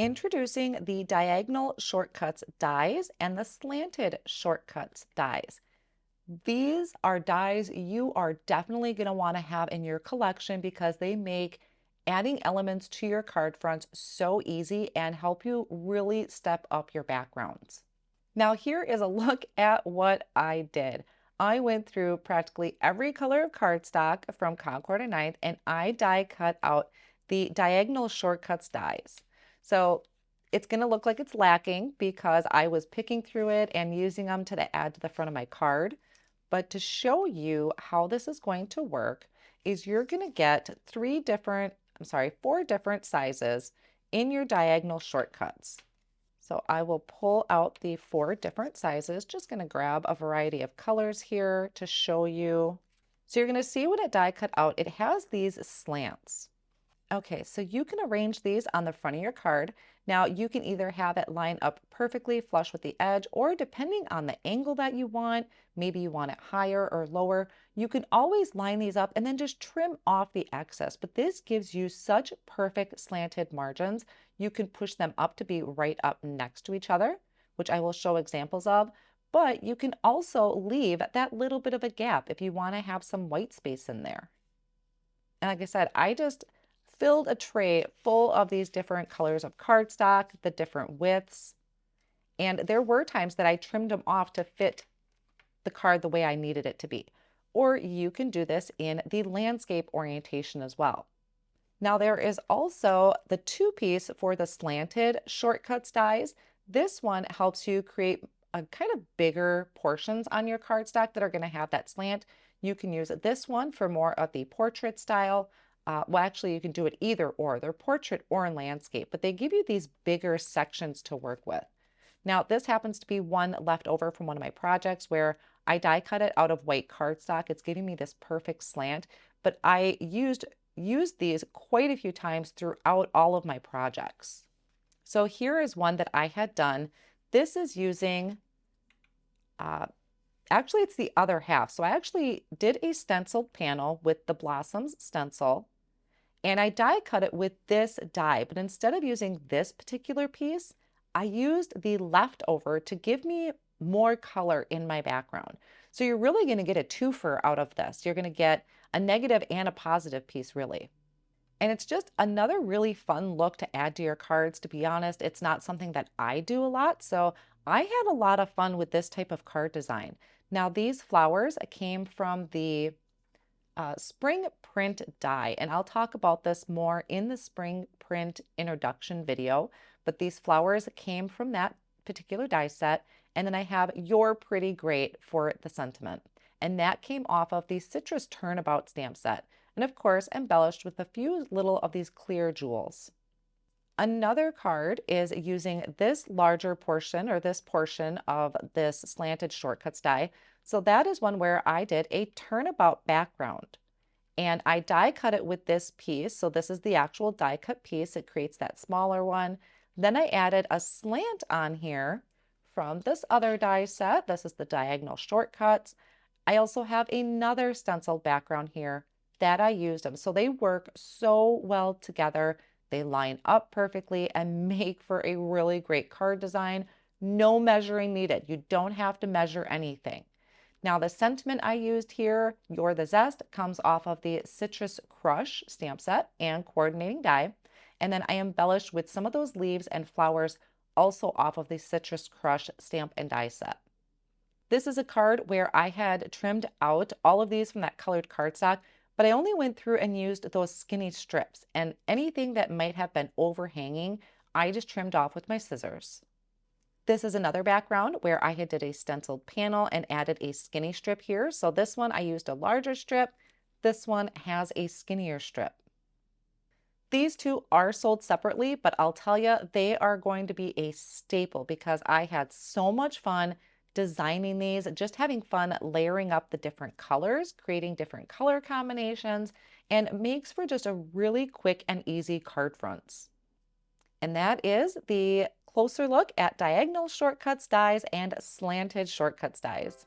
Introducing the Diagonal Shortcuts Dies and the Slanted Shortcuts Dies. These are dies you are definitely going to want to have in your collection because they make adding elements to your card fronts so easy and help you really step up your backgrounds. Now here is a look at what I did. I went through practically every color of cardstock from Concord and Ninth, and I die cut out the Diagonal Shortcuts dies. So it's going to look like it's lacking because I was picking through it and using them to add to the front of my card. But to show you how this is going to work is you're going to get four different sizes in your diagonal shortcuts. So I will pull out the four different sizes, just going to grab a variety of colors here to show you. So you're going to see when it die cut out, it has these slants. Okay, so you can arrange these on the front of your card. Now you can either have it line up perfectly flush with the edge, or depending on the angle that you want, maybe you want it higher or lower, you can always line these up and then just trim off the excess. But this gives you such perfect slanted margins. You can push them up to be right up next to each other, which I will show examples of. But you can also leave that little bit of a gap if you want to have some white space in there. And like I said, I just filled a tray full of these different colors of cardstock, the different widths. And there were times that I trimmed them off to fit the card the way I needed it to be. Or you can do this in the landscape orientation as well. Now there is also the two-piece for the slanted shortcuts dies. This one helps you create a kind of bigger portions on your cardstock that are going to have that slant. You can use this one for more of the portrait style. Well, actually, you can do it either or. They're portrait or in landscape, but they give you these bigger sections to work with. Now, this happens to be one left over from one of my projects where I die cut it out of white cardstock. It's giving me this perfect slant, but I used these quite a few times throughout all of my projects. So here is one that I had done. This is using, actually it's the other half. So I actually did a stenciled panel with the Blossoms stencil, and I die cut it with this die, but instead of using this particular piece, I used the leftover to give me more color in my background. So you're really going to get a twofer out of this. You're going to get a negative and a positive piece, really. And it's just another really fun look to add to your cards. To be honest, it's not something that I do a lot, so I had a lot of fun with this type of card design. Now these flowers came from the spring print die, and I'll talk about this more in the spring print introduction video, but these flowers came from that particular die set. And then I have You're Pretty Great for the sentiment, and that came off of the Citrus Turnabout stamp set, and of course embellished with a few little of these clear jewels. Another card is using this larger portion, or this portion of this Slanted Shortcuts die. So that is one where I did a turnabout background, and I die cut it with this piece. So this is the actual die cut piece. It creates that smaller one. Then I added a slant on here from this other die set. This is the Diagonal Shortcuts. I also have another stenciled background here that I used them. So they work so well together. They line up perfectly and make for a really great card design. No measuring needed. You don't have to measure anything. Now the sentiment I used here, You're the Zest, comes off of the Citrus Crush stamp set and coordinating die. And then I embellished with some of those leaves and flowers also off of the Citrus Crush stamp and die set. This is a card where I had trimmed out all of these from that colored cardstock, but I only went through and used those skinny strips, and anything that might have been overhanging, I just trimmed off with my scissors. This is another background where I had did a stenciled panel and added a skinny strip here. So this one I used a larger strip. This one has a skinnier strip. These two are sold separately, but I'll tell you, they are going to be a staple because I had so much fun designing these, just having fun layering up the different colors, creating different color combinations, and makes for just a really quick and easy card fronts. And that is the closer look at Diagonal Shortcuts Dies and Slanted Shortcuts Dies.